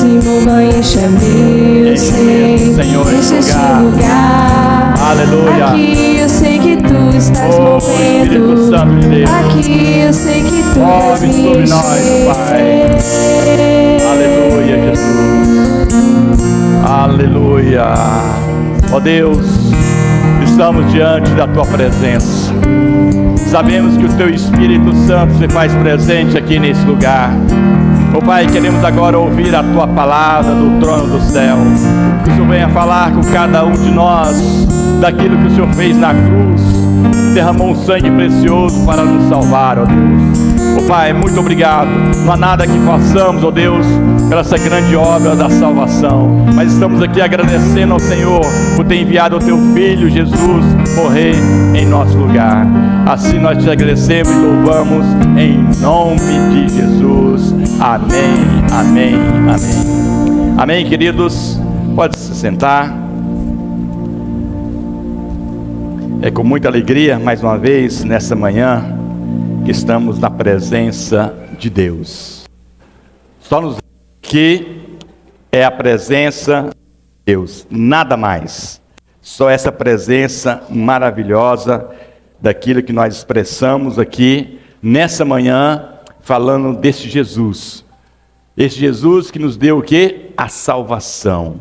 se mova, enche-me, Senhor, enche este lugar. Aleluia. Aqui eu sei que tu estás movendo. Espírito Santo de Deus. Aqui eu sei que tu vais me sobre nós, Pai. encher. Aleluia, Jesus. Aleluia. Ó Deus, estamos diante da Tua presença. Sabemos que o Teu Espírito Santo se faz presente aqui nesse lugar. Ó Pai, queremos agora ouvir a Tua palavra do trono do céu. Que o Senhor venha falar com cada um de nós daquilo que o Senhor fez na cruz, derramou um sangue precioso para nos salvar, ó Deus. Ó Pai, muito obrigado. Não há nada que façamos, ó Deus, pela essa grande obra da salvação, mas estamos aqui agradecendo ao Senhor por ter enviado o Teu Filho Jesus morrer em nosso lugar. Assim nós te agradecemos e louvamos em nome de Jesus. Amém, amém, amém. Amém, queridos. Pode se sentar. É com muita alegria, mais uma vez, nessa manhã, que estamos na presença de Deus. Só nos que é a presença de Deus, nada mais. Só essa presença maravilhosa daquilo que nós expressamos aqui nessa manhã, falando desse Jesus. Esse Jesus que nos deu o quê? A salvação.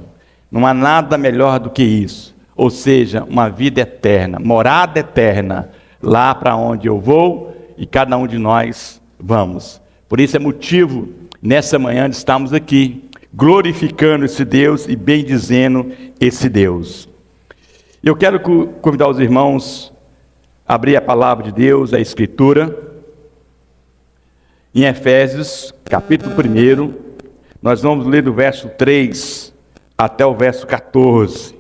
Não há nada melhor do que isso. Ou seja, uma vida eterna, morada eterna, lá para onde eu vou e cada um de nós vamos. Por isso é motivo, nessa manhã, de estarmos aqui, glorificando esse Deus e bendizendo esse Deus. Eu quero convidar os irmãos a abrir a palavra de Deus, a Escritura, em Efésios, capítulo 1, nós vamos ler do verso 3 até o verso 14.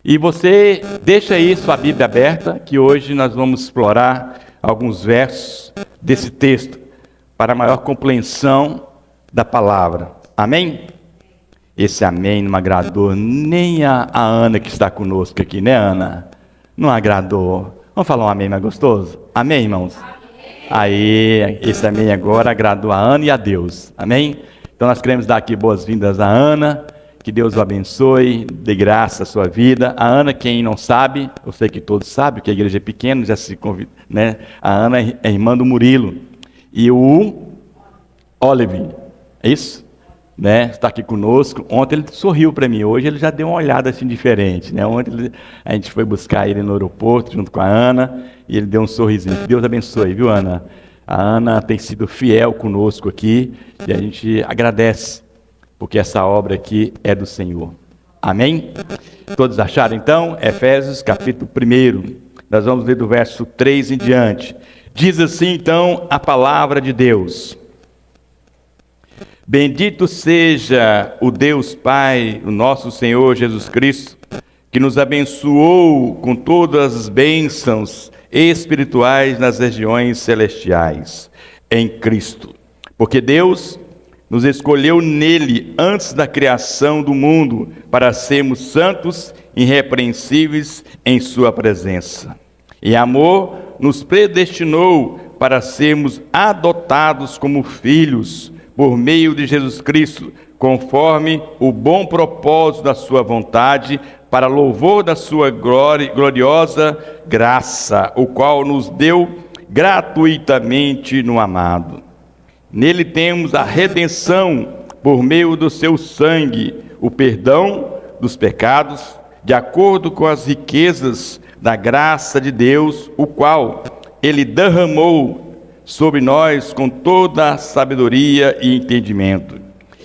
E você deixa aí sua Bíblia aberta, que hoje nós vamos explorar alguns versos desse texto, para maior compreensão da palavra. Amém? Esse amém não agradou nem a Ana que está conosco aqui, né, Ana? Não agradou. Vamos falar um amém mais gostoso? Amém, irmãos? Aí, esse amém agora agradou a Ana e a Deus. Amém? Então nós queremos dar aqui boas-vindas a Ana. Que Deus o abençoe, dê graça à sua vida. A Ana, quem não sabe, eu sei que todos sabem, que a igreja é pequena, já se convida, né? A Ana é irmã do Murilo. E o Olive, é isso? Né? Está aqui conosco. Ontem ele sorriu para mim, hoje ele já deu uma olhada assim diferente, né? Ontem a gente foi buscar ele no aeroporto, junto com a Ana, e ele deu um sorrisinho. Que Deus abençoe, viu, Ana? A Ana tem sido fiel conosco aqui, e a gente agradece, porque essa obra aqui é do Senhor. Amém? Todos acharam então? Efésios capítulo 1. Nós vamos ler do verso 3 em diante. Diz assim então a palavra de Deus. Bendito seja o Deus Pai, o nosso Senhor Jesus Cristo, que nos abençoou com todas as bênçãos espirituais nas regiões celestiais, em Cristo. Porque Deus nos escolheu nele antes da criação do mundo para sermos santos e irrepreensíveis em sua presença. Em amor, nos predestinou para sermos adotados como filhos por meio de Jesus Cristo, conforme o bom propósito da sua vontade, para louvor da sua gloriosa graça, o qual nos deu gratuitamente no amado. Nele temos a redenção por meio do seu sangue, o perdão dos pecados, de acordo com as riquezas da graça de Deus, o qual ele derramou sobre nós com toda a sabedoria e entendimento,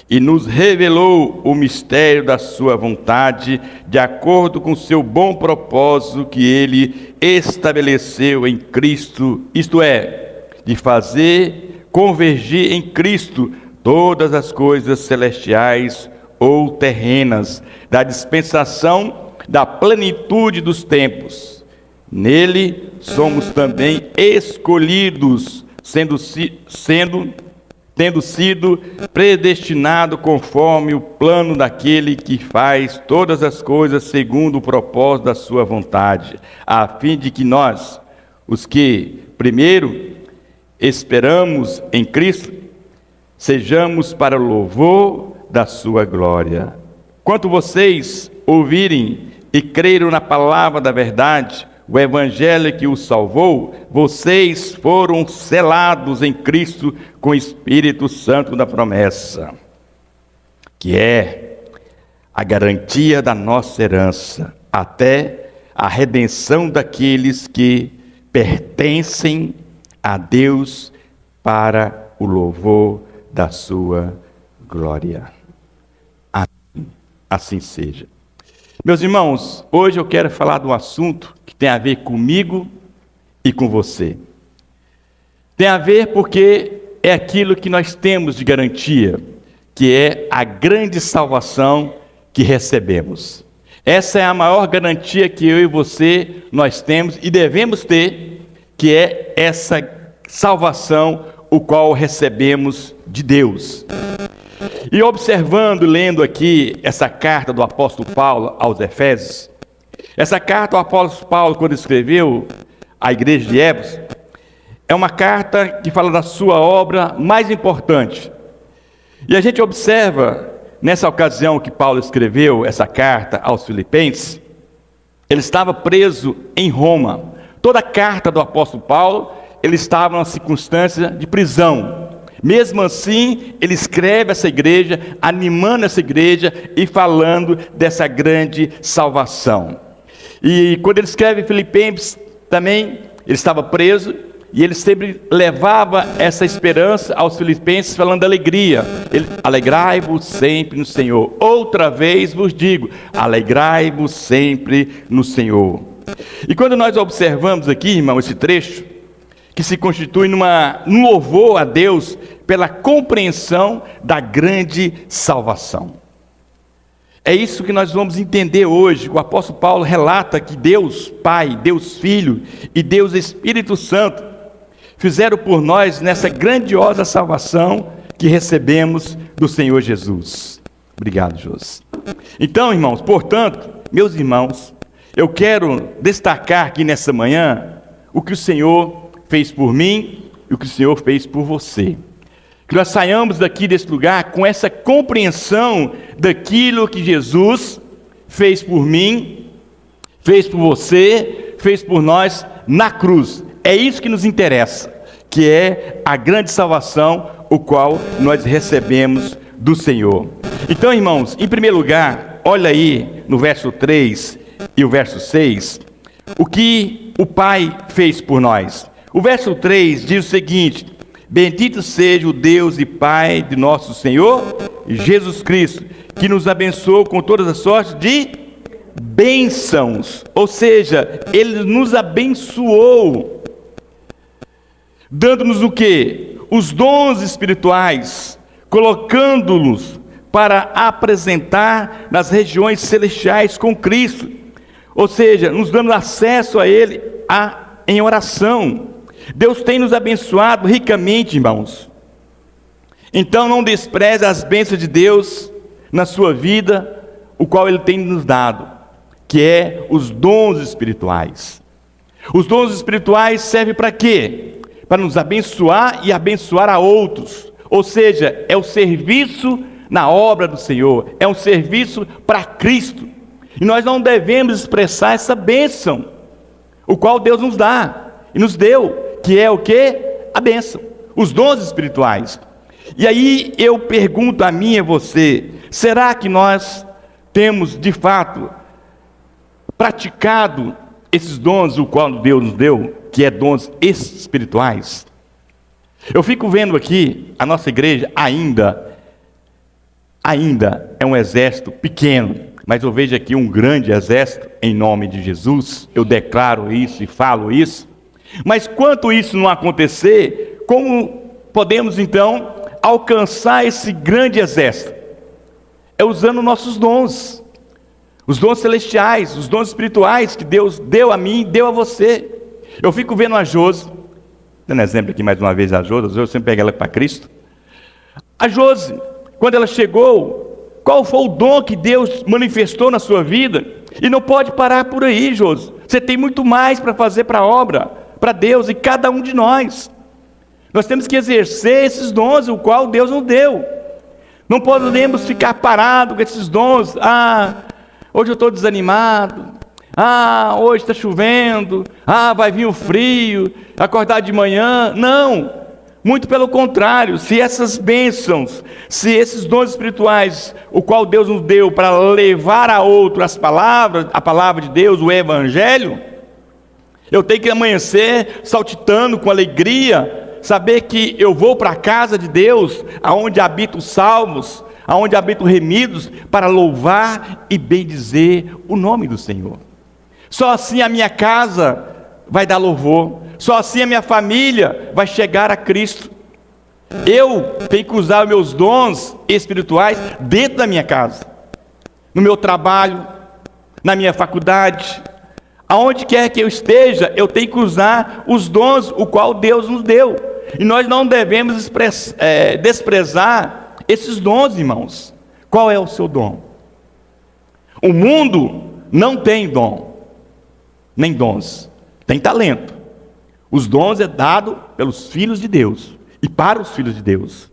e nos revelou o mistério da sua vontade, de acordo com o seu bom propósito que ele estabeleceu em Cristo, isto é, de fazer convergir em Cristo todas as coisas celestiais ou terrenas, da dispensação da plenitude dos tempos. Nele somos também escolhidos, tendo sido predestinado conforme o plano daquele que faz todas as coisas segundo o propósito da sua vontade, a fim de que nós, os que primeiro esperamos em Cristo, sejamos para o louvor da sua glória. Quanto vocês ouvirem e creram na palavra da verdade, o evangelho que os salvou, vocês foram selados em Cristo com o Espírito Santo da promessa, que é a garantia da nossa herança, até a redenção daqueles que pertencem a Deus para o louvor da sua glória. Amém. Assim seja. Meus irmãos, hoje eu quero falar de um assunto que tem a ver comigo e com você. Tem a ver porque é aquilo que nós temos de garantia, que é a grande salvação que recebemos. Essa é a maior garantia que eu e você, nós temos e devemos ter, que é essa salvação, o qual recebemos de Deus. E observando, lendo aqui essa carta do apóstolo Paulo aos Efésios, essa carta o apóstolo Paulo, quando escreveu à igreja de Éfeso, é uma carta que fala da sua obra mais importante. E a gente observa, nessa ocasião que Paulo escreveu essa carta aos Filipenses, ele estava preso em Roma. Toda a carta do apóstolo Paulo, ele estava numa circunstância de prisão. Mesmo assim, ele escreve essa igreja, animando essa igreja e falando dessa grande salvação. E quando ele escreve Filipenses, também, ele estava preso, e ele sempre levava essa esperança aos filipenses, falando de alegria. Alegrai-vos sempre no Senhor. Outra vez vos digo, alegrai-vos sempre no Senhor. E quando nós observamos aqui, irmão, esse trecho, que se constitui num louvor a Deus pela compreensão da grande salvação. É isso que nós vamos entender hoje. O apóstolo Paulo relata que Deus Pai, Deus Filho e Deus Espírito Santo fizeram por nós nessa grandiosa salvação que recebemos do Senhor Jesus. Obrigado, José. Então, irmãos, portanto, meus irmãos, eu quero destacar aqui nessa manhã o que o Senhor fez por mim e o que o Senhor fez por você. Que nós saiamos daqui desse lugar com essa compreensão daquilo que Jesus fez por mim, fez por você, fez por nós na cruz. É isso que nos interessa, que é a grande salvação, o qual nós recebemos do Senhor. Então, irmãos, em primeiro lugar, olha aí no verso 3 e o verso 6, o que o Pai fez por nós. O verso 3 diz o seguinte: bendito seja o Deus e Pai de nosso Senhor Jesus Cristo, que nos abençoou com todas as sortes de bênçãos. Ou seja, Ele nos abençoou, dando-nos o quê? Os dons espirituais, colocando-nos para apresentar nas regiões celestiais com Cristo. Ou seja, nos dando acesso a Ele em oração. Deus tem nos abençoado ricamente, irmãos. Então não despreze as bênçãos de Deus na sua vida, o qual Ele tem nos dado, que é os dons espirituais. Os dons espirituais servem para quê? Para nos abençoar e abençoar a outros. Ou seja, é o serviço na obra do Senhor, é um serviço para Cristo. E nós não devemos expressar essa bênção, o qual Deus nos dá e nos deu, que é o quê? A bênção, os dons espirituais. E aí eu pergunto a mim e a você, será que nós temos de fato praticado esses dons o qual Deus nos deu, que é dons espirituais? Eu fico vendo aqui, a nossa igreja ainda é um exército pequeno, mas eu vejo aqui um grande exército em nome de Jesus. Eu declaro isso e falo isso. Mas quanto isso não acontecer, como podemos então alcançar esse grande exército? É usando nossos dons, os dons celestiais, os dons espirituais que Deus deu a mim, deu a você. Eu fico vendo a Josi, dando exemplo aqui mais uma vez a Josi, eu sempre pego ela para Cristo. A Josi, quando ela chegou, qual foi o dom que Deus manifestou na sua vida? E não pode parar por aí, Josi. Você tem muito mais para fazer para a obra, para Deus e cada um de nós. Nós temos que exercer esses dons, o qual Deus nos deu. Não podemos ficar parados com esses dons. Hoje eu estou desanimado. Hoje está chovendo. Vai vir o frio. Acordar de manhã. Não. Muito pelo contrário. Se essas bênçãos, se esses dons espirituais, o qual Deus nos deu para levar a outro as palavras, a palavra de Deus, o Evangelho, eu tenho que amanhecer saltitando com alegria, saber que eu vou para a casa de Deus, aonde habitam os salmos, aonde habitam remidos, para louvar e bendizer o nome do Senhor. Só assim a minha casa vai dar louvor, só assim a minha família vai chegar a Cristo. Eu tenho que usar os meus dons espirituais dentro da minha casa, no meu trabalho, na minha faculdade, aonde quer que eu esteja, eu tenho que usar os dons o qual Deus nos deu. E nós não devemos desprezar esses dons, irmãos. Qual é o seu dom? O mundo não tem dom, nem dons, tem talento. Os dons é dado pelos filhos de Deus e para os filhos de Deus.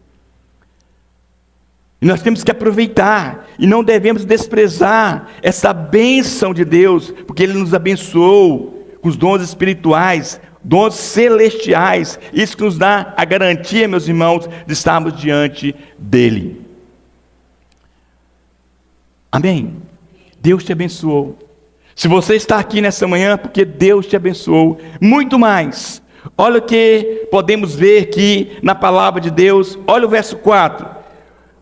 E nós temos que aproveitar e não devemos desprezar essa bênção de Deus, porque Ele nos abençoou com os dons espirituais, dons celestiais. Isso que nos dá a garantia, meus irmãos, de estarmos diante dEle. Amém? Deus te abençoou. Se você está aqui nessa manhã, porque Deus te abençoou, muito mais. Olha o que podemos ver aqui na palavra de Deus. Olha o verso 4.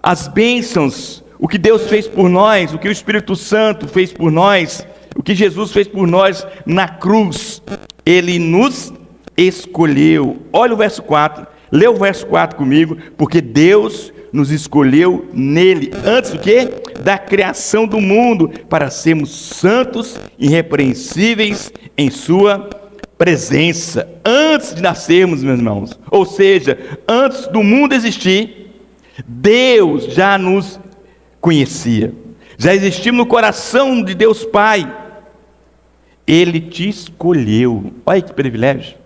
As bênçãos, o que Deus fez por nós, o que o Espírito Santo fez por nós, o que Jesus fez por nós na cruz. Ele nos escolheu. Olha o verso 4. Lê o verso 4 comigo. Porque Deus nos escolheu nele, antes do quê? Da criação do mundo, para sermos santos e irrepreensíveis em sua presença. Antes de nascermos, meus irmãos, ou seja, antes do mundo existir, Deus já nos conhecia, já existimos no coração de Deus Pai. Ele te escolheu. Olha que privilégio.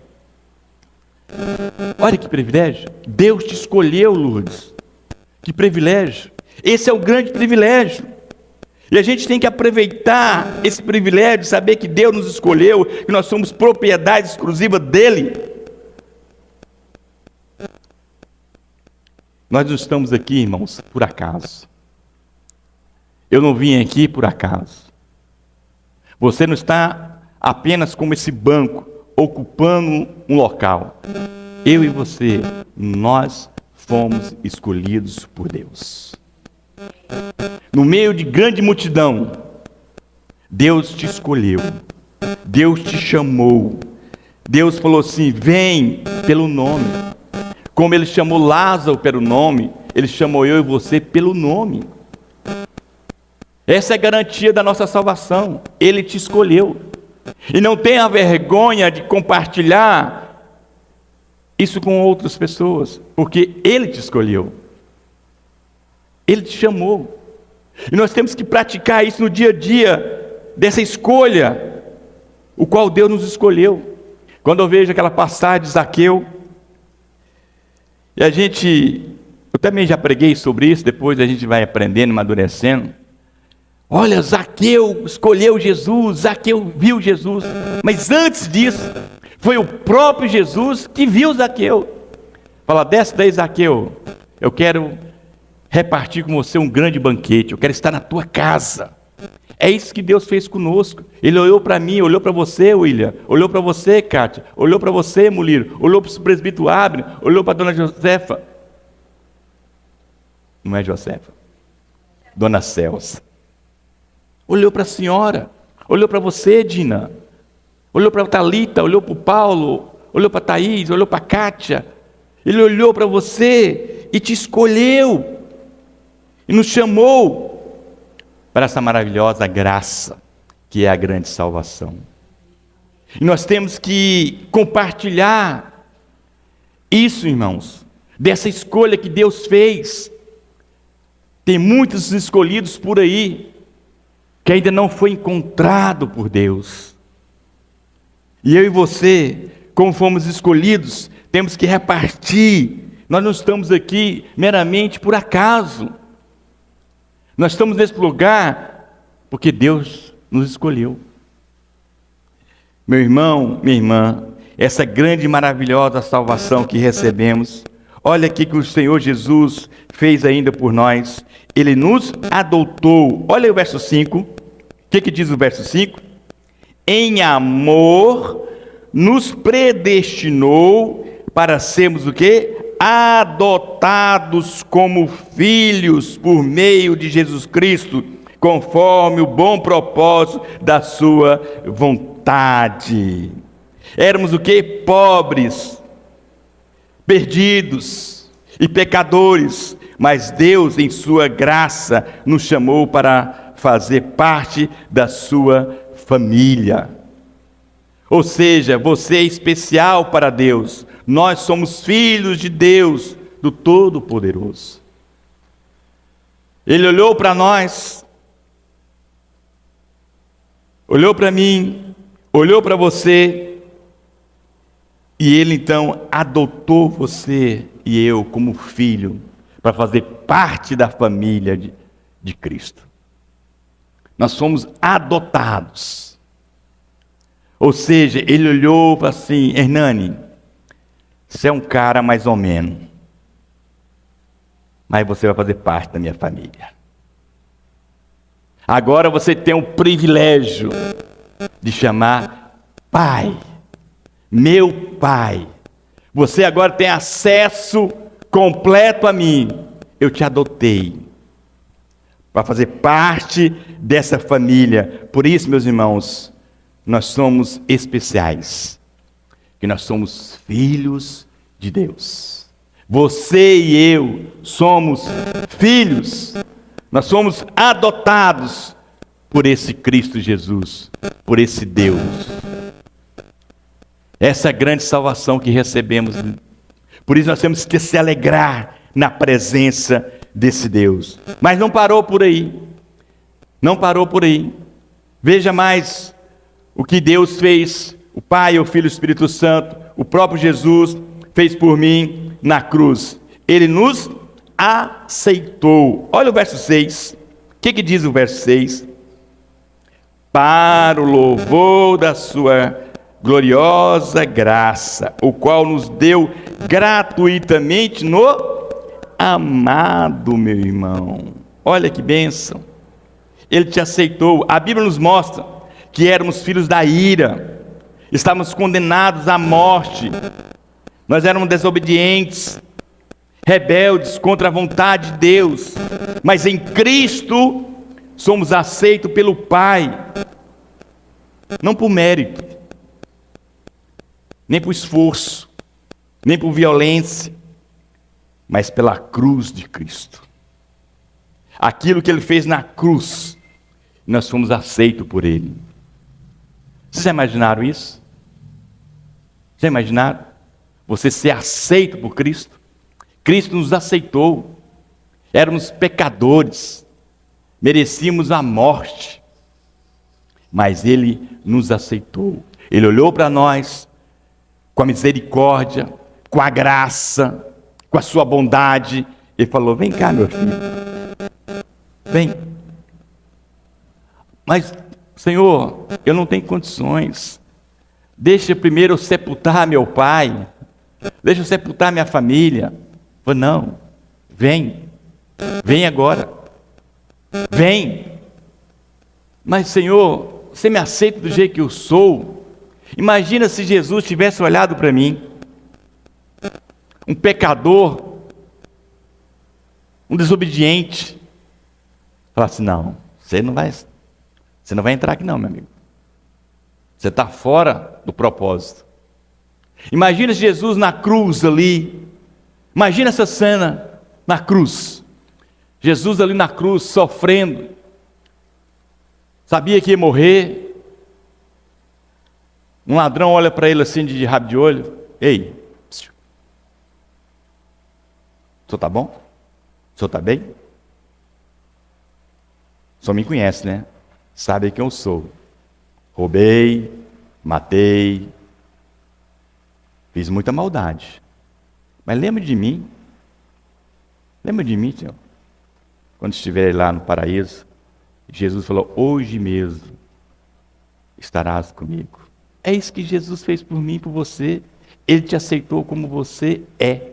Olha que privilégio. Deus te escolheu, Lourdes. Que privilégio. Esse é o grande privilégio. E a gente tem que aproveitar esse privilégio, saber que Deus nos escolheu, que nós somos propriedade exclusiva dEle. Nós não estamos aqui, irmãos, por acaso. Eu não vim aqui por acaso. Você não está apenas como esse banco, ocupando um local. Eu e você, nós fomos escolhidos por Deus. No meio de grande multidão, Deus te escolheu. Deus te chamou. Deus falou assim: vem pelo nome. Como Ele chamou Lázaro pelo nome, Ele chamou eu e você pelo nome. Essa é a garantia da nossa salvação. Ele te escolheu. E não tenha vergonha de compartilhar isso com outras pessoas, porque Ele te escolheu. Ele te chamou. E nós temos que praticar isso no dia a dia, dessa escolha, o qual Deus nos escolheu. Quando eu vejo aquela passagem de Zaqueu, e eu também já preguei sobre isso, depois a gente vai aprendendo, amadurecendo. Olha, Zaqueu escolheu Jesus, Zaqueu viu Jesus, mas antes disso, foi o próprio Jesus que viu Zaqueu. Fala: desce daí, Zaqueu, eu quero repartir com você um grande banquete, eu quero estar na tua casa. É isso que Deus fez conosco. Ele olhou para mim, olhou para você, William, olhou para você, Kátia, olhou para você, Muliro, olhou para o presbítero Abner, olhou para a dona Josefa. Não é Josefa, dona Celsa. Olhou para a senhora, olhou para você, Dina, olhou para a Thalita, olhou para o Paulo, olhou para a Thaís, olhou para a Kátia. Ele olhou para você e te escolheu. E nos chamou para essa maravilhosa graça, que é a grande salvação. E nós temos que compartilhar isso, irmãos, dessa escolha que Deus fez. Tem muitos escolhidos por aí, que ainda não foi encontrado por Deus. E eu e você como fomos escolhidos, temos que repartir. Nós não estamos aqui meramente por acaso. Nós estamos nesse lugar porque Deus nos escolheu. Meu irmão, minha irmã, essa grande e maravilhosa salvação que recebemos, olha aqui que o Senhor Jesus fez ainda por nós. Ele nos adotou. Olha o verso 5. O que diz o verso 5? Em amor nos predestinou para sermos o quê? Adotados como filhos por meio de Jesus Cristo, conforme o bom propósito da sua vontade. Éramos o quê? Pobres, perdidos e pecadores, mas Deus, em sua graça, nos chamou para fazer parte da sua família. Ou seja, você é especial para Deus. Nós somos filhos de Deus, do Todo-Poderoso. Ele olhou para nós, olhou para mim, olhou para você, e Ele então adotou você e eu como filho, para fazer parte da família de Cristo. Nós somos adotados. Ou seja, Ele olhou para assim: Hernani, você é um cara mais ou menos, mas você vai fazer parte da minha família. Agora você tem o privilégio de chamar pai, meu pai. Você agora tem acesso completo a mim. Eu te adotei para fazer parte dessa família. Por isso, meus irmãos, nós somos especiais, que nós somos filhos de Deus. Você e eu somos filhos, nós somos adotados por esse Cristo Jesus, por esse Deus. Essa grande salvação que recebemos. Por isso nós temos que se alegrar na presença desse Deus. Mas não parou por aí. Não parou por aí. Veja mais o que Deus fez, o Pai, o Filho e o Espírito Santo, o próprio Jesus fez por mim na cruz. Ele nos aceitou. Olha o verso 6. O que diz o verso 6? Para o louvor da sua gloriosa graça, o qual nos deu gratuitamente no amado, meu irmão. Olha que bênção. Ele te aceitou. A Bíblia nos mostra que éramos filhos da ira, estávamos condenados à morte, nós éramos desobedientes, rebeldes contra a vontade de Deus, mas em Cristo somos aceitos pelo Pai, não por mérito, nem por esforço, nem por violência, mas pela cruz de Cristo. Aquilo que Ele fez na cruz, nós fomos aceitos por Ele. Vocês já imaginaram isso? Já imaginaram? Você ser aceito por Cristo? Cristo nos aceitou. Éramos pecadores, merecíamos a morte, mas Ele nos aceitou. Ele olhou para nós com a misericórdia, com a graça, com a sua bondade. Ele falou: vem cá, meu filho, vem. Mas, Senhor, eu não tenho condições. Deixa primeiro eu sepultar meu pai. Deixa eu sepultar minha família. Eu falei: não, vem. Vem agora. Vem. Mas, Senhor, você me aceita do jeito que eu sou? Imagina se Jesus tivesse olhado para mim, um pecador, um desobediente, falasse: não, você não vai entrar aqui não, meu amigo. Você está fora do propósito. Imagina Jesus na cruz ali. Imagina essa cena na cruz. Jesus ali na cruz sofrendo. Sabia que ia morrer. Um ladrão olha para ele assim de rabo de olho. Ei, o senhor está bom? O senhor está bem? O senhor me conhece, né? Sabe quem eu sou. Roubei, matei, Fiz muita maldade. Mas lembra de mim. Lembra de mim, Senhor. Quando estiver lá no paraíso, Jesus falou, hoje mesmo estarás comigo. É isso que Jesus fez por mim e por você. Ele te aceitou como você é.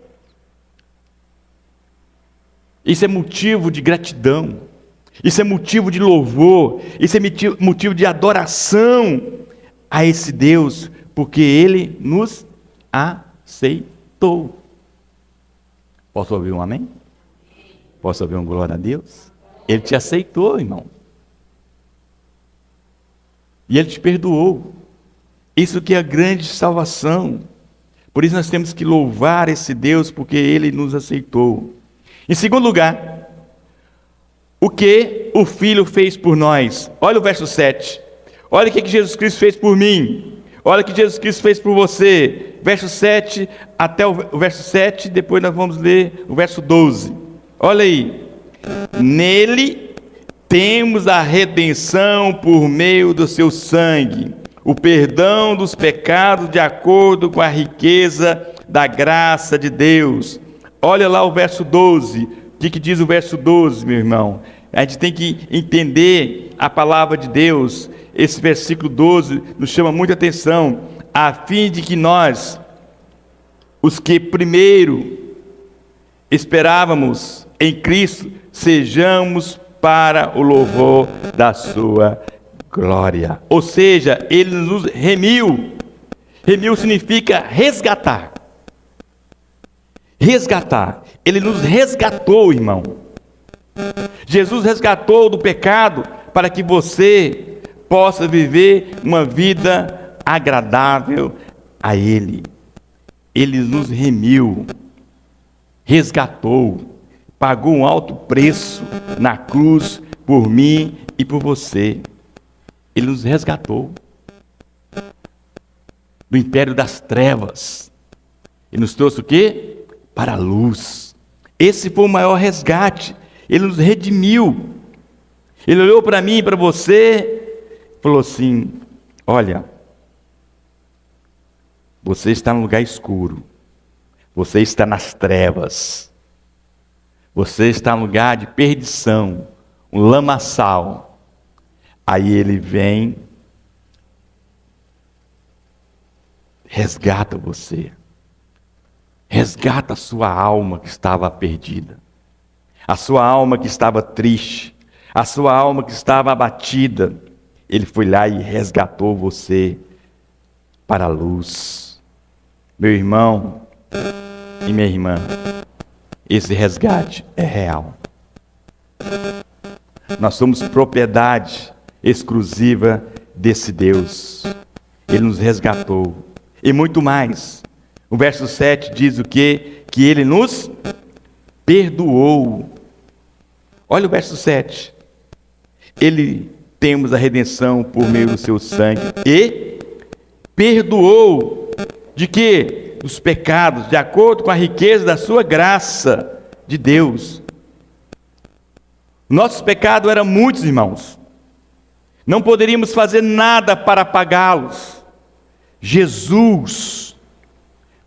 Isso é motivo de gratidão. Isso é motivo de louvor. Isso é motivo de adoração a esse Deus, porque Ele nos aceitou. Posso ouvir um amém? Posso ouvir um glória a Deus? Ele te aceitou, irmão. E Ele te perdoou. Isso que é a grande salvação. Por isso nós temos que louvar esse Deus, porque Ele nos aceitou. Em segundo lugar, o que o Filho fez por nós? Olha o verso 7. Olha o que Jesus Cristo fez por mim. Olha o que Jesus Cristo fez por você. Verso 7 até o verso 7, depois nós vamos ler o verso 12. Olha aí. Nele temos a redenção por meio do seu sangue, o perdão dos pecados de acordo com a riqueza da graça de Deus. Olha lá o verso 12. O que diz o verso 12, meu irmão? A gente tem que entender a palavra de Deus. Esse versículo 12 nos chama muita atenção, a fim de que nós, os que primeiro esperávamos em Cristo, sejamos para o louvor da sua glória. Ou seja, Ele nos remiu. Remiu significa resgatar. Resgatar. Ele nos resgatou, irmão. Jesus resgatou do pecado para que você possa viver uma vida agradável a Ele. Ele nos remiu, resgatou, pagou um alto preço na cruz por mim e por você. Ele nos resgatou do império das trevas e nos trouxe o quê? Para a luz. Esse foi o maior resgate. Ele nos redimiu. Ele olhou para mim e para você e falou assim, olha, você está no lugar escuro, você está nas trevas, você está no lugar de perdição, um lamaçal. Aí Ele vem, resgata você, resgata a sua alma que estava perdida, a sua alma que estava triste, a sua alma que estava abatida. Ele foi lá e resgatou você para a luz. Meu irmão e minha irmã, esse resgate é real. Nós somos propriedade exclusiva desse Deus. Ele nos resgatou. E muito mais. O verso 7 diz o quê? Que Ele nos perdoou. Olha o verso 7. Temos a redenção por meio do seu sangue. E perdoou. De quê? Dos pecados, de acordo com a riqueza da sua graça de Deus. Nossos pecados eram muitos, irmãos. Não poderíamos fazer nada para apagá-los. Jesus,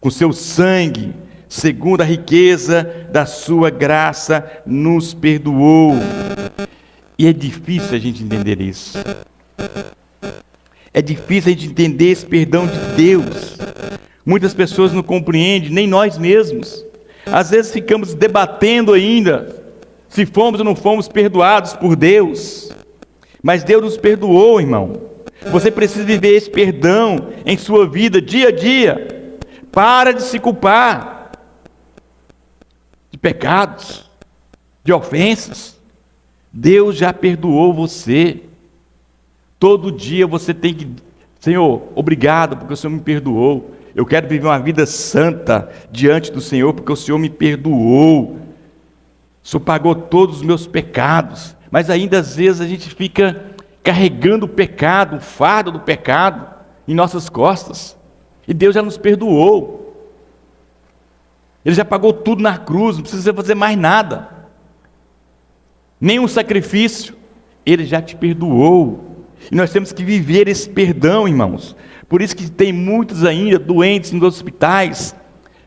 com seu sangue, segundo a riqueza da sua graça, nos perdoou. E é difícil a gente entender isso. É difícil a gente entender esse perdão de Deus. Muitas pessoas não compreendem, nem nós mesmos. Às vezes ficamos debatendo ainda se fomos ou não fomos perdoados por Deus. Mas Deus nos perdoou, irmão. Você precisa viver esse perdão em sua vida, dia a dia. Para de se culpar de pecados, de ofensas. Deus já perdoou você. Todo dia você tem que, Senhor, obrigado porque o Senhor me perdoou. Eu quero viver uma vida santa diante do Senhor porque o Senhor me perdoou. O Senhor pagou todos os meus pecados. Mas ainda às vezes a gente fica carregando o pecado, o fardo do pecado em nossas costas. E Deus já nos perdoou. Ele já pagou tudo na cruz, não precisa fazer mais nada. Nenhum sacrifício. Ele já te perdoou. E nós temos que viver esse perdão, irmãos. Por isso que tem muitos ainda doentes nos hospitais.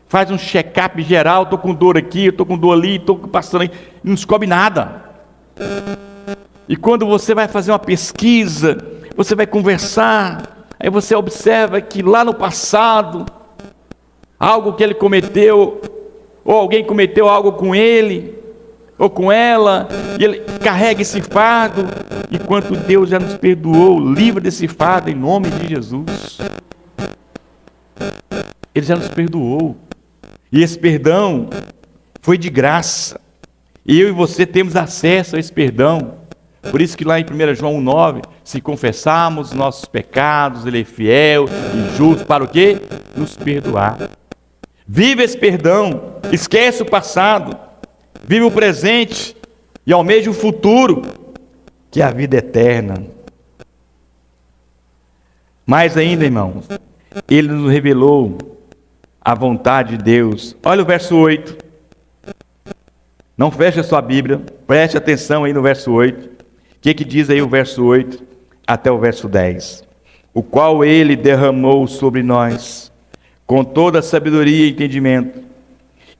Faz um check-up geral, estou com dor aqui, estou com dor ali, estou passando aí, não descobre nada. E quando você vai fazer uma pesquisa, você vai conversar, aí você observa que lá no passado, algo que ele cometeu, ou alguém cometeu algo com ele, ou com ela, e ele carrega esse fardo, enquanto Deus já nos perdoou, livra desse fardo em nome de Jesus. Ele já nos perdoou, e esse perdão foi de graça, e eu e você temos acesso a esse perdão. Por isso que lá em 1 João 1,9, se confessarmos nossos pecados, Ele é fiel e justo para o quê? Nos perdoar. Vive esse perdão, esquece o passado, vive o presente e almeja o futuro, que é a vida eterna. Mais ainda, irmãos, Ele nos revelou a vontade de Deus. Olha o verso 8. Não feche a sua Bíblia, preste atenção aí no verso 8. O que diz aí o verso 8 até o verso 10? O qual Ele derramou sobre nós, com toda a sabedoria e entendimento,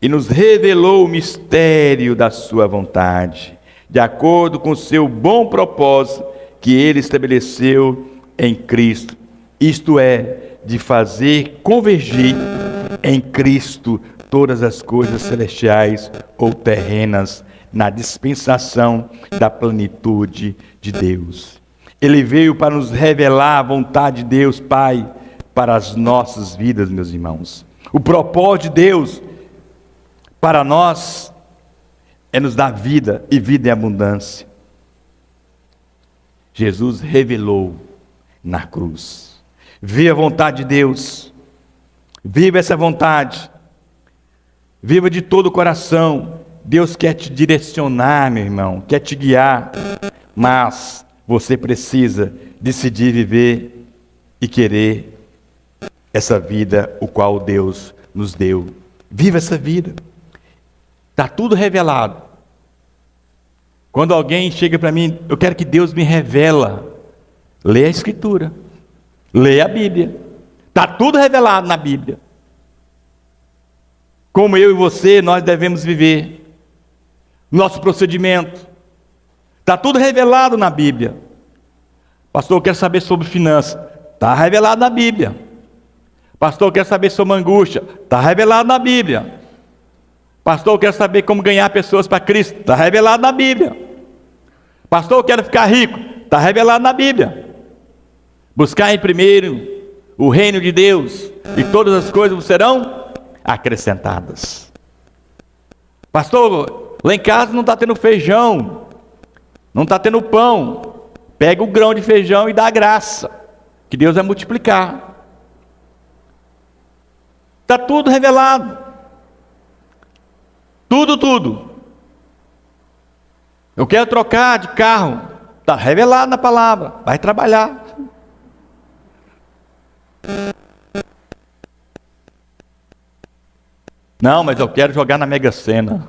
e nos revelou o mistério da sua vontade, de acordo com o seu bom propósito, que Ele estabeleceu em Cristo. Isto é, de fazer convergir em Cristo todas as coisas celestiais ou terrenas, na dispensação da plenitude de Deus. Ele veio para nos revelar a vontade de Deus, Pai, para as nossas vidas, meus irmãos. O propósito de Deus para nós é nos dar vida e vida em abundância. Jesus revelou na cruz. Viva a vontade de Deus. Viva essa vontade. Viva de todo o coração. Deus quer te direcionar, meu irmão, quer te guiar, mas você precisa decidir viver e querer essa vida, o qual Deus nos deu. Viva essa vida. Está tudo revelado. Quando alguém chega para mim, eu quero que Deus me revela. Lê a Escritura. Lê a Bíblia. Está tudo revelado na Bíblia. Como eu e você, nós devemos viver. Nosso procedimento. Está tudo revelado na Bíblia. Pastor, eu quero saber sobre finanças. Está revelado na Bíblia. Pastor, eu quero saber sobre angústia. Está revelado na Bíblia. Pastor, eu quero saber como ganhar pessoas para Cristo. Está revelado na Bíblia. Pastor, eu quero ficar rico. Está revelado na Bíblia. Buscar em primeiro o reino de Deus, e todas as coisas serão acrescentadas. Pastor, lá em casa não está tendo feijão, não está tendo pão. Pega o grão de feijão e dá graça, que Deus vai multiplicar. Está tudo revelado. Tudo. Eu quero trocar de carro. Está revelado na palavra. Vai trabalhar. Não, mas eu quero jogar na Mega Sena,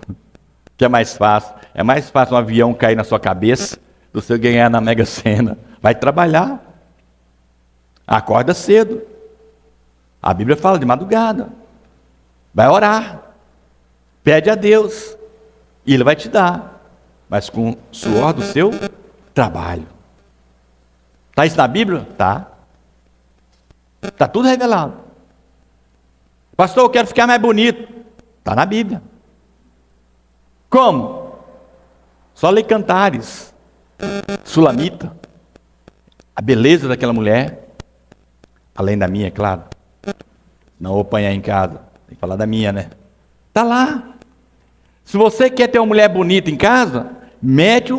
que é mais fácil. É mais fácil um avião cair na sua cabeça do que você ganhar na Mega Sena. Vai trabalhar. Acorda cedo. A Bíblia fala de madrugada. Vai orar. Pede a Deus. E Ele vai te dar. Mas com o suor do seu trabalho. Está isso na Bíblia? Tá. Está tudo revelado. Pastor, eu quero ficar mais bonito. Está na Bíblia. Como? Só lê Cantares. Sulamita. A beleza daquela mulher. Além da minha, é claro. Não vou apanhar em casa. Tem que falar da minha, né? Está lá. Se você quer ter uma mulher bonita em casa, mete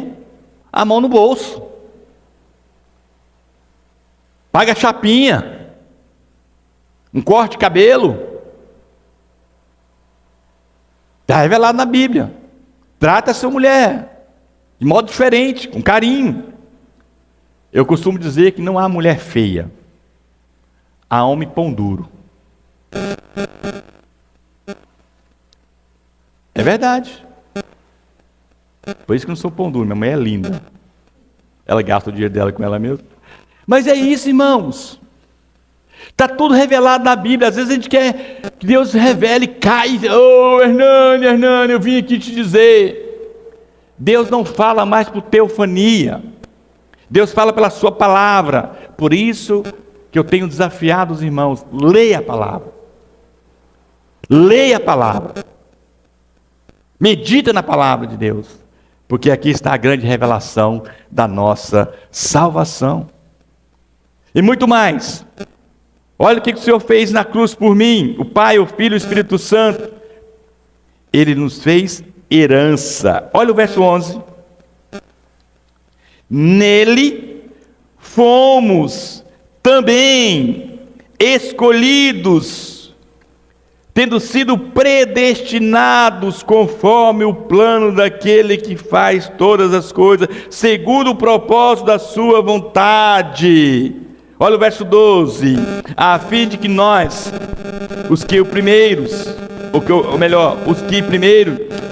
a mão no bolso. Paga a chapinha. Um corte de cabelo. Está revelado na Bíblia. Trata a sua mulher de modo diferente, com carinho. Eu costumo dizer que não há mulher feia. Há homem pão duro. É verdade. Por isso que eu não sou pão duro. Minha mãe é linda. Ela gasta o dinheiro dela com ela mesma. Mas é isso, irmãos. Está tudo revelado na Bíblia. Às vezes a gente quer que Deus revele e cai. Ô, Hernani, eu vim aqui te dizer. Deus não fala mais por teofania. Deus fala pela sua palavra. Por isso que eu tenho desafiado os irmãos. Leia a palavra. Leia a palavra. Medita na palavra de Deus. Porque aqui está a grande revelação da nossa salvação. E muito mais. Olha o que o Senhor fez na cruz por mim. O Pai, o Filho e o Espírito Santo. Ele nos fez herança. Olha o verso 11. Nele fomos também escolhidos, tendo sido predestinados conforme o plano daquele que faz todas as coisas, segundo o propósito da sua vontade. Olha o verso 12. A fim de que nós, os que primeiro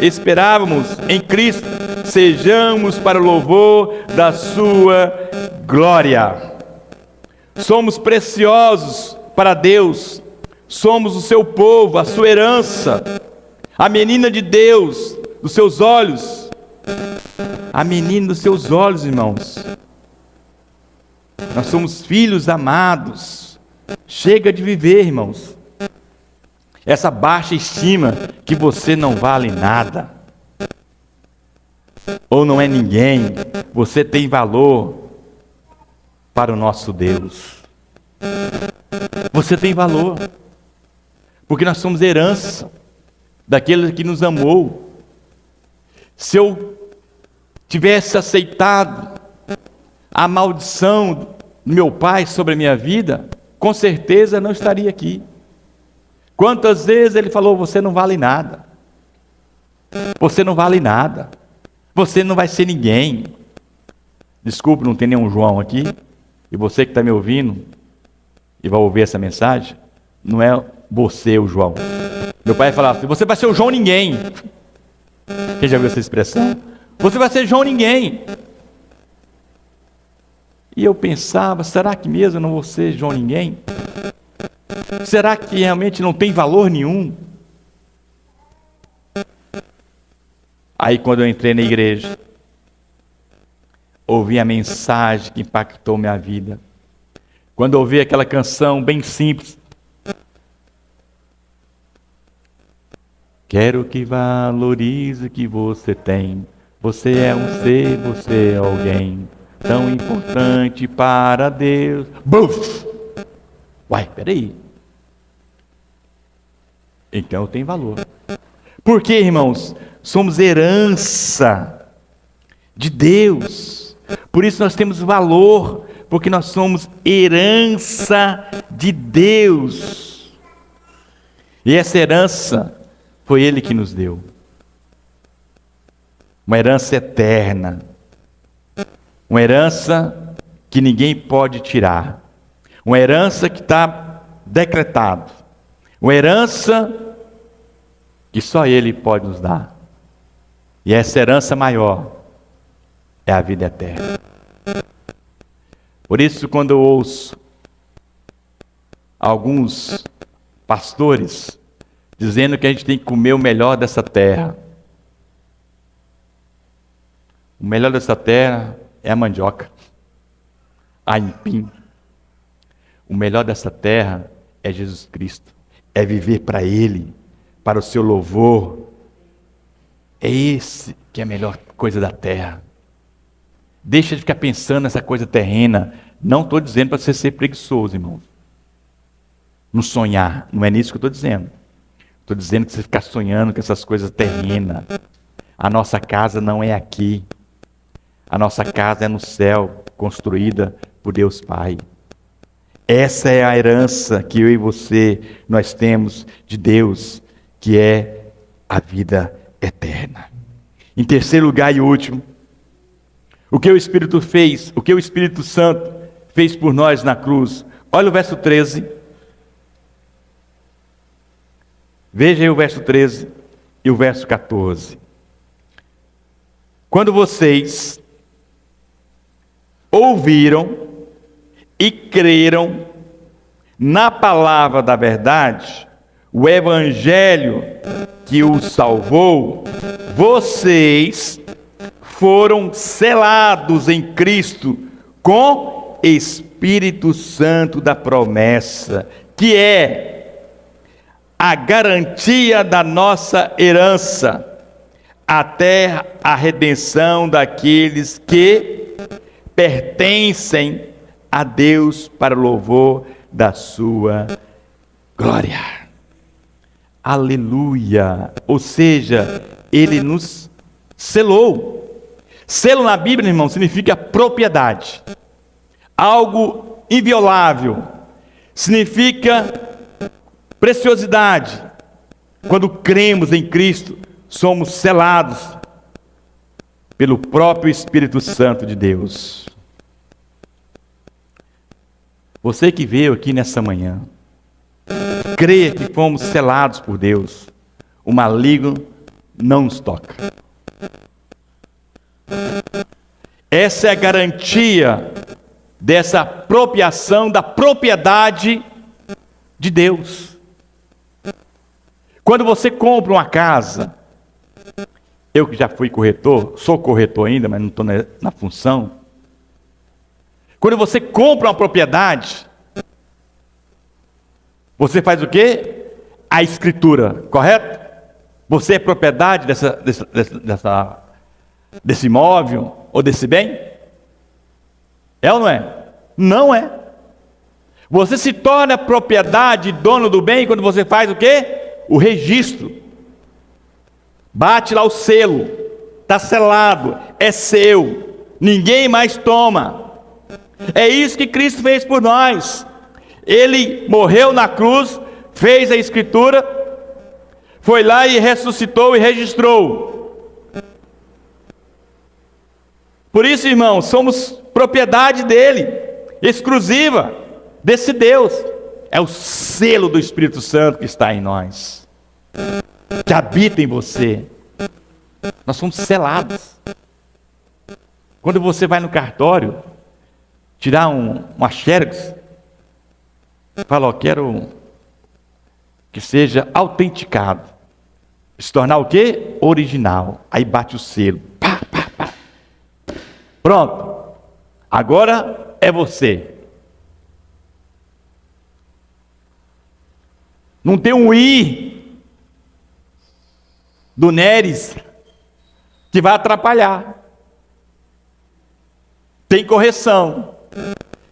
esperávamos em Cristo, sejamos para o louvor da sua glória. Somos preciosos para Deus. Somos o seu povo, a sua herança, a menina de Deus, dos seus olhos. A menina dos seus olhos, irmãos. Nós somos filhos amados. Chega de viver, irmãos, essa baixa estima que você não vale nada, ou não é ninguém. Você tem valor para o nosso Deus. Você tem valor, porque nós somos herança daquele que nos amou. Se eu tivesse aceitado a maldição do meu pai sobre a minha vida, com certeza não estaria aqui. Quantas vezes ele falou: você não vale nada, você não vale nada, você não vai ser ninguém. Desculpe, não tem nenhum João aqui, e você que está me ouvindo e vai ouvir essa mensagem, não é você o João. Meu pai falava assim: você vai ser o João ninguém. Quem já viu essa expressão? Você vai ser João ninguém. E eu pensava: será que mesmo eu não vou ser João ninguém? Será que realmente não tem valor nenhum? Aí quando eu entrei na igreja, ouvi a mensagem que impactou minha vida. Quando ouvi aquela canção bem simples: quero que valorize o que você tem. Você é um ser, você é alguém tão importante para Deus. Buf! Uai, peraí. Então tem valor. Por quê, irmãos? Somos herança de Deus. Por isso nós temos valor, porque nós somos herança de Deus. E essa herança foi Ele que nos deu. Uma herança eterna. Uma herança que ninguém pode tirar. Uma herança que está decretado. Uma herança que só Ele pode nos dar. E essa herança maior é a vida eterna. Por isso, quando eu ouço alguns pastores dizendo que a gente tem que comer o melhor dessa terra, o melhor dessa terra é a mandioca, a aipim. O melhor dessa terra é Jesus Cristo. É viver para Ele, para o seu louvor. É esse que é a melhor coisa da terra. Deixa de ficar pensando nessa coisa terrena. Não estou dizendo para você ser preguiçoso, irmão. Não sonhar. Não é nisso que eu estou dizendo. Estou dizendo que você ficar sonhando com essas coisas terrenas. A nossa casa não é aqui. A nossa casa é no céu, construída por Deus Pai. Essa é a herança que eu e você, nós temos de Deus, que é a vida eterna. Em terceiro lugar e último, o que o Espírito fez, o que o Espírito Santo fez por nós na cruz. Olha o verso 13. Veja aí o verso 13 e o verso 14. Quando vocês ouviram e creram na palavra da verdade, o evangelho que os salvou, vocês foram selados em Cristo com Espírito Santo da promessa, que é a garantia da nossa herança, até a redenção daqueles que pertencem a Deus para o louvor da sua glória. Aleluia! Ou seja, Ele nos selou. Selo na Bíblia, irmão, significa propriedade. Algo inviolável. Significa preciosidade. Quando cremos em Cristo, somos selados pelo próprio Espírito Santo de Deus. Você que veio aqui nessa manhã, crê que fomos selados por Deus, o maligno não nos toca. Essa é a garantia dessa apropriação da propriedade de Deus. Quando você compra uma casa, eu que já fui corretor, sou corretor ainda, mas não estou na função. Quando você compra uma propriedade, você faz o quê? A escritura, correto? Você é propriedade desse imóvel ou desse bem? É ou não é? Não é. Você se torna propriedade, dono do bem, quando você faz o quê? O registro. Bate lá o selo. Está selado. É seu. Ninguém mais toma. É isso que Cristo fez por nós. Ele morreu na cruz, fez a escritura, foi lá e ressuscitou e registrou. Por isso, irmãos, somos propriedade dele, exclusiva desse Deus. É o selo do Espírito Santo que está em nós, que habita em você. Nós somos selados. Quando você vai no cartório tirar uma xerox, fala, ó, quero que seja autenticado, se tornar o quê? Original. Aí bate o selo. Pá, pá, pá. Pronto. Agora é você. Não tem um I do Neres que vai atrapalhar. Tem correção.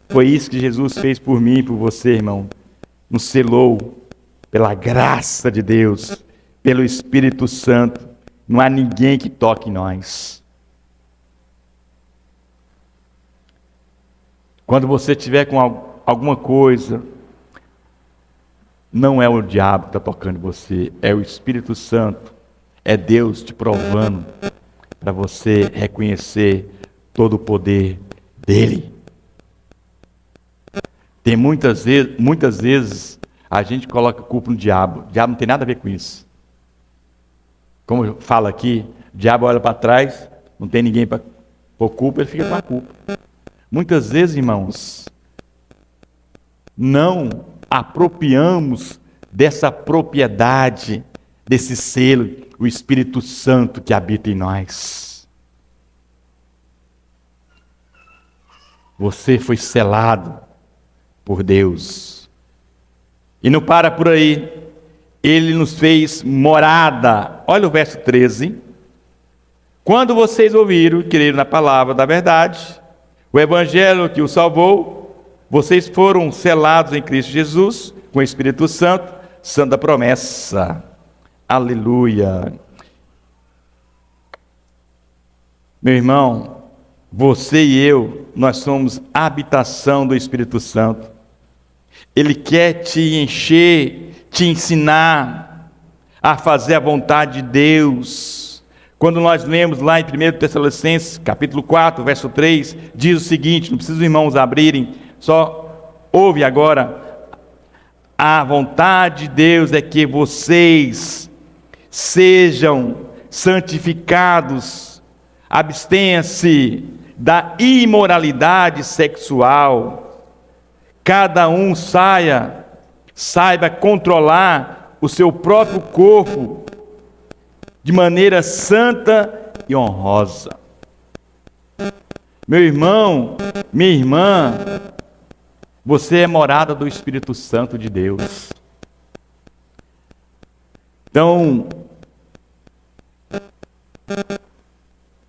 Foi isso que Jesus fez por mim e por você, irmão. Nos selou pela graça de Deus, pelo Espírito Santo. Não há ninguém que toque em nós. Quando você estiver com alguma coisa, não é o diabo que está tocando em você, é o Espírito Santo. É Deus te provando para você reconhecer todo o poder dele. Tem muitas vezes a gente coloca a culpa no diabo. O diabo não tem nada a ver com isso. Como fala aqui, o diabo olha para trás, não tem ninguém para pôr culpa, ele fica com a culpa. Muitas vezes, irmãos, não apropriamos dessa propriedade, desse selo, o Espírito Santo que habita em nós. Você foi selado por Deus. E não para por aí. Ele nos fez morada. Olha o verso 13. Quando vocês ouviram e creram na palavra da verdade, o evangelho que os salvou, vocês foram selados em Cristo Jesus, com o Espírito Santo, santa promessa. Aleluia. Meu irmão, você e eu, nós somos habitação do Espírito Santo. Ele quer te encher, te ensinar a fazer a vontade de Deus. Quando nós lemos lá em 1 Tessalonicenses, capítulo 4, verso 3, diz o seguinte, não precisa os irmãos abrirem, só ouve agora. A vontade de Deus é que vocês sejam santificados, abstenha-se da imoralidade sexual, cada um saiba controlar o seu próprio corpo de maneira santa e honrosa. Meu irmão, minha irmã, você é morada do Espírito Santo de Deus. Então,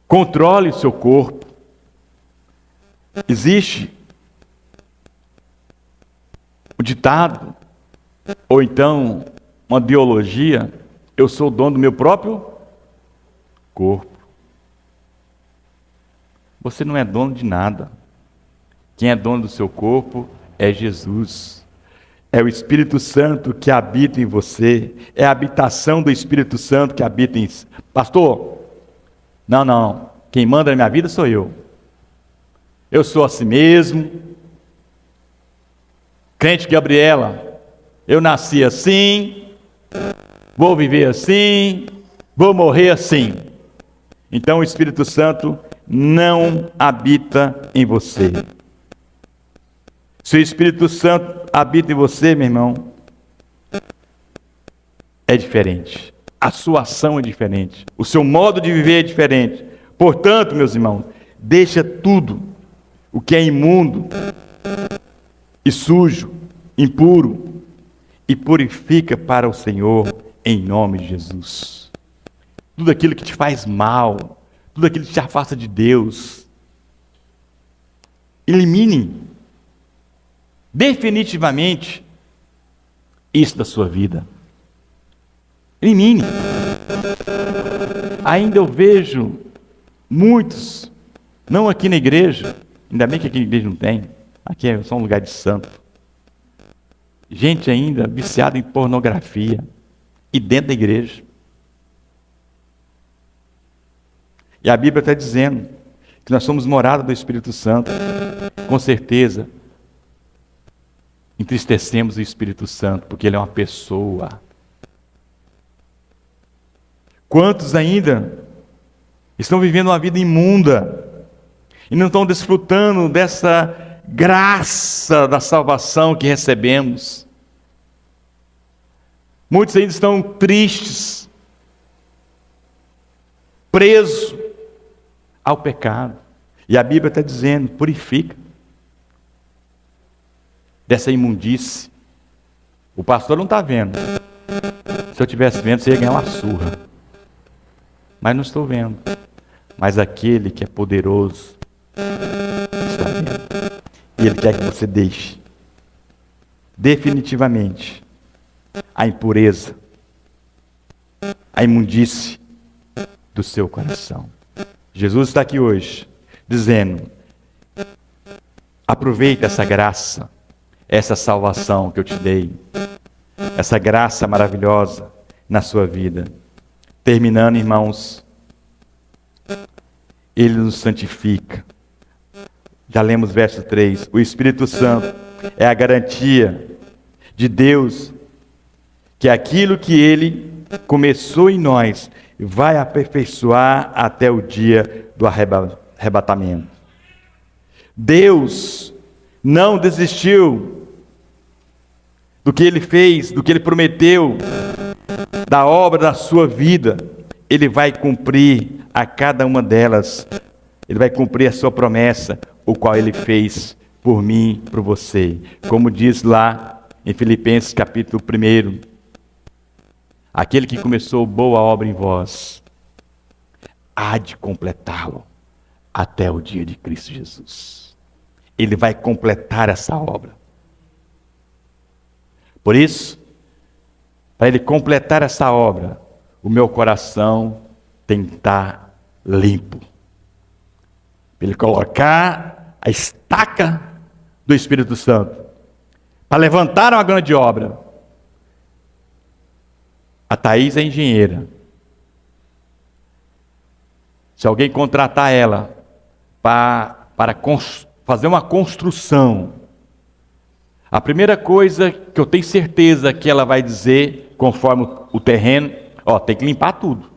controle o seu corpo. Existe um ditado, ou então uma ideologia: eu sou o dono do meu próprio corpo. Você não é dono de nada. Quem é dono do seu corpo é Jesus. É o Espírito Santo que habita em você. É a habitação do Espírito Santo que habita em... Pastor, não. Quem manda na minha vida sou eu. Eu sou assim mesmo. Crente Gabriela, eu nasci assim, vou viver assim, vou morrer assim. Então o Espírito Santo não habita em você. Se o Espírito Santo habita em você, meu irmão, é diferente. A sua ação é diferente. O seu modo de viver é diferente. Portanto, meus irmãos, deixa tudo o que é imundo e sujo, impuro, e purifica para o Senhor em nome de Jesus. Tudo aquilo que te faz mal, tudo aquilo que te afasta de Deus, elimine definitivamente isso da sua vida. Elimine. Ainda eu vejo muitos, não aqui na igreja, ainda bem que aqui na igreja não tem, aqui é só um lugar de santo, gente ainda viciada em pornografia, e dentro da igreja. E a Bíblia está dizendo que nós somos morada do Espírito Santo. Com certeza, entristecemos o Espírito Santo, porque Ele é uma pessoa. Quantos ainda estão vivendo uma vida imunda e não estão desfrutando dessa graça da salvação que recebemos? Muitos ainda estão tristes, presos ao pecado. E a Bíblia está dizendo: purifica dessa imundície. O pastor não está vendo. Se eu estivesse vendo, você ia ganhar uma surra. Mas não estou vendo. Mas aquele que é poderoso está vendo. E Ele quer que você deixe definitivamente a impureza, a imundície do seu coração. Jesus está aqui hoje dizendo: aproveita essa graça, essa salvação que eu te dei, essa graça maravilhosa na sua vida. Terminando, irmãos, Ele nos santifica. Já lemos verso 3. O Espírito Santo é a garantia de Deus que aquilo que Ele começou em nós vai aperfeiçoar até o dia do arrebatamento. Deus não desistiu do que Ele fez, do que Ele prometeu, da obra da sua vida. Ele vai cumprir a cada uma delas. Ele vai cumprir a sua promessa, o qual Ele fez por mim, por você. Como diz lá em Filipenses capítulo 1, aquele que começou boa obra em vós, há de completá-lo até o dia de Cristo Jesus. Ele vai completar essa obra. Por isso, para Ele completar essa obra, o meu coração tem que estar limpo. Para Ele colocar a estaca do Espírito Santo, para levantar uma grande obra. A Thaís é engenheira. Se alguém contratar ela para fazer uma construção, a primeira coisa que eu tenho certeza que ela vai dizer, conforme o terreno, tem que limpar tudo.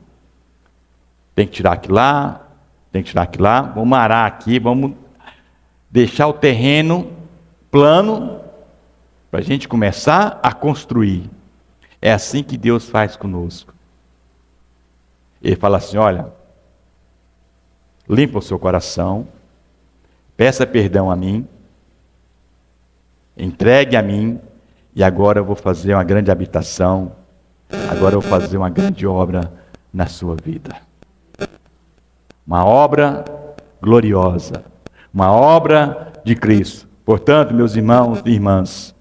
Tem que tirar aquilo lá, tem que tirar aquilo lá, vamos arar aqui, vamos deixar o terreno plano para a gente começar a construir. É assim que Deus faz conosco. Ele fala assim: olha, limpa o seu coração, peça perdão a mim, entregue a mim, e agora eu vou fazer uma grande habitação, agora eu vou fazer uma grande obra na sua vida. Uma obra gloriosa, uma obra de Cristo. Portanto, meus irmãos e irmãs,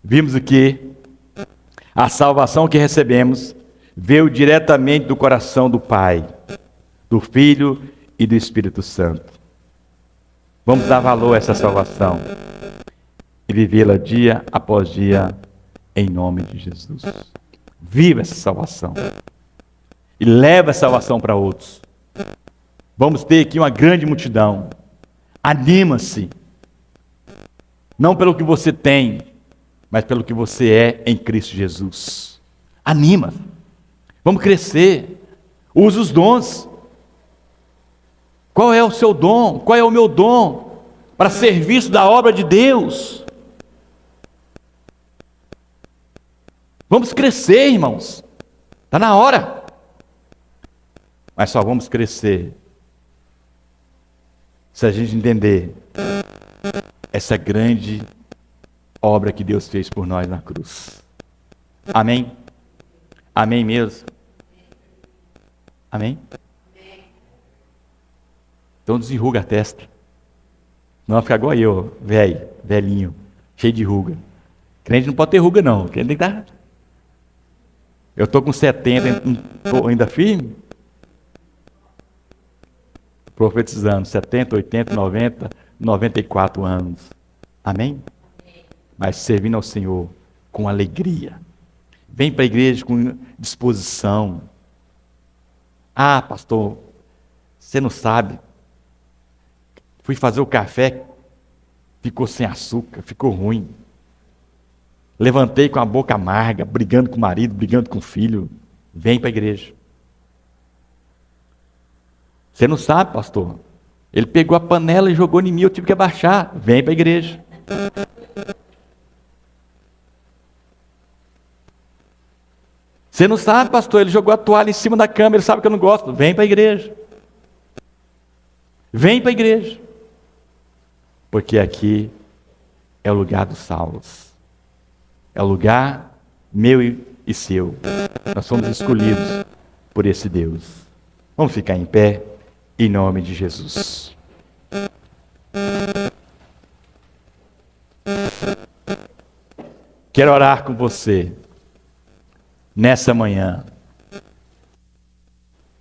vimos aqui a salvação que recebemos veio diretamente do coração do Pai, do Filho e do Espírito Santo. Vamos dar valor a essa salvação e vivê-la dia após dia em nome de Jesus. Viva essa salvação e leva a salvação para outros. Vamos ter aqui uma grande multidão. Anima-se, não pelo que você tem, mas pelo que você é em Cristo Jesus. Anima. Vamos crescer. Use os dons. Qual é o seu dom? Qual é o meu dom para serviço da obra de Deus? Vamos crescer, irmãos. Está na hora. Mas só vamos crescer se a gente entender essa grande obra que Deus fez por nós na cruz. Amém? Amém mesmo? Amém? Então desenruga a testa. Não fica igual eu, velhinho, cheio de ruga. Crente não pode ter ruga não, crente tem que dar. Eu estou com 70, estou ainda firme? Profetizando, 70, 80, 90, 94 anos. Amém? Mas servindo ao Senhor com alegria. Vem para a igreja com disposição. Ah, pastor, você não sabe. Fui fazer o café, ficou sem açúcar, ficou ruim. Levantei com a boca amarga, brigando com o marido, brigando com o filho. Vem para a igreja. Você não sabe, pastor. Ele pegou a panela e jogou em mim, eu tive que abaixar. Vem para a igreja. Você não sabe, pastor, ele jogou a toalha em cima da cama, ele sabe que eu não gosto. Vem para a igreja. Vem para a igreja. Porque aqui é o lugar dos salvos. É o lugar meu e seu. Nós somos escolhidos por esse Deus. Vamos ficar em pé, em nome de Jesus. Quero orar com você nessa manhã.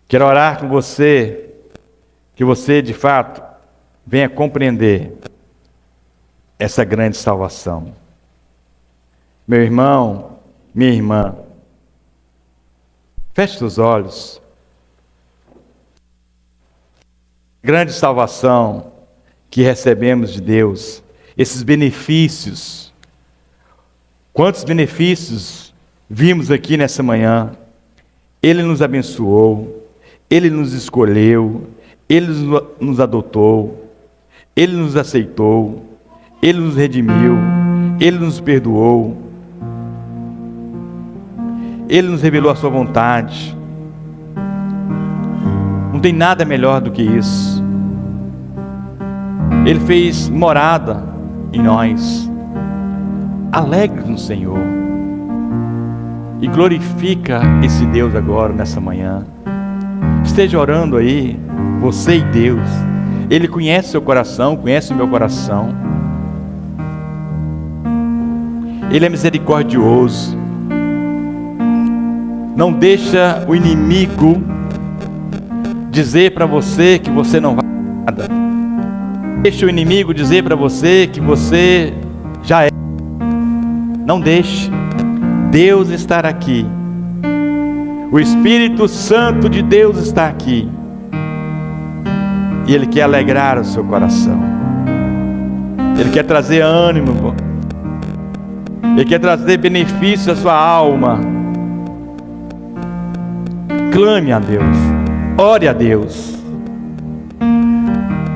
Quero orar com você, que você de fato venha compreender essa grande salvação. Meu irmão, minha irmã, feche seus olhos. Grande salvação que recebemos de Deus, esses benefícios. Quantos benefícios vimos aqui nessa manhã? Ele nos abençoou, Ele nos escolheu, Ele nos adotou, Ele nos aceitou, Ele nos redimiu, Ele nos perdoou, Ele nos revelou a sua vontade. Não tem nada melhor do que isso. Ele fez morada em nós. Alegre no Senhor. E glorifica esse Deus agora, nessa manhã. Esteja orando aí, você e Deus. Ele conhece seu coração, conhece o meu coração. Ele é misericordioso. Não deixa o inimigo dizer para você que você não vai nada. Deixa o inimigo dizer para você que você já é. Não deixe. Deus está aqui. O Espírito Santo de Deus está aqui. E Ele quer alegrar o seu coração. Ele quer trazer ânimo. Ele quer trazer benefício à sua alma. Clame a Deus. Ore a Deus.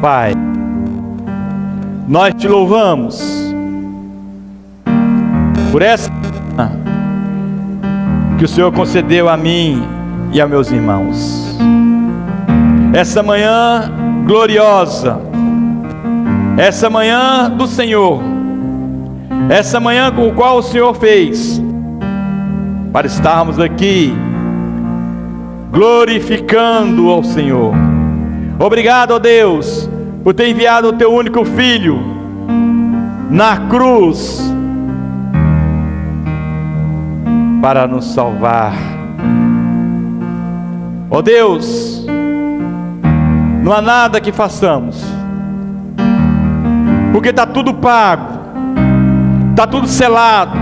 Pai, nós te louvamos por essa que o Senhor concedeu a mim e a meus irmãos. Essa manhã gloriosa, essa manhã do Senhor, essa manhã com a qual o Senhor fez, para estarmos aqui glorificando ao Senhor. Obrigado, ó Deus, por ter enviado o teu único Filho na cruz para nos salvar. Ó Deus, não há nada que façamos, porque está tudo pago, está tudo selado,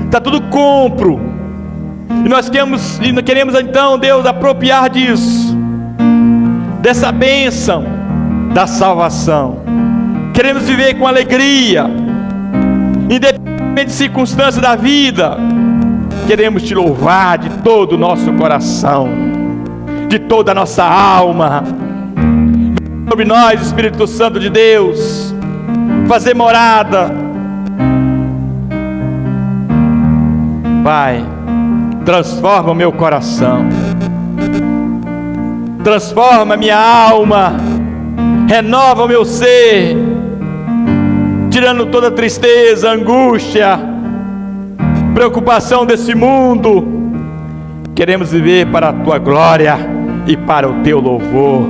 está tudo compro. E nós queremos então, Deus, apropriar disso, dessa bênção da salvação. Queremos viver com alegria, independente de circunstâncias da vida. Queremos te louvar de todo o nosso coração, de toda a nossa alma. Sobre nós, Espírito Santo de Deus, fazer morada. Pai, transforma o meu coração, transforma a minha alma, renova o meu ser, tirando toda tristeza, angústia, preocupação desse mundo. Queremos viver para a tua glória e para o teu louvor.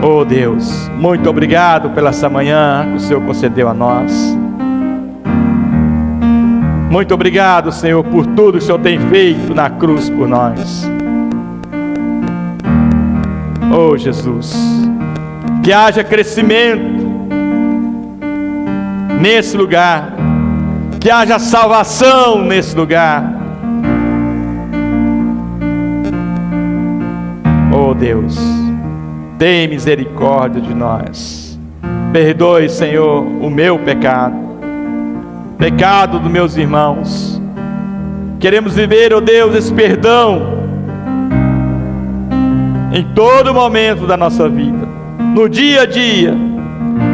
Oh Deus, muito obrigado pela essa manhã que o Senhor concedeu a nós. Muito obrigado, Senhor, por tudo que o Senhor tem feito na cruz por nós. Oh Jesus, que haja crescimento nesse lugar, que haja salvação nesse lugar. Oh Deus, tem misericórdia de nós. Perdoe, Senhor, o meu pecado, pecado dos meus irmãos. Queremos viver, oh Deus, esse perdão em todo momento da nossa vida, no dia a dia,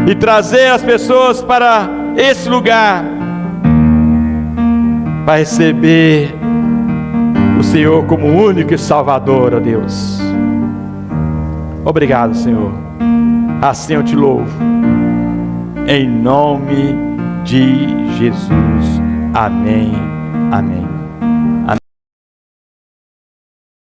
e trazer as pessoas para esse lugar, para receber o Senhor como único e Salvador, ó Deus. Obrigado, Senhor. Assim eu te louvo, em nome de Jesus. Amém. Amém.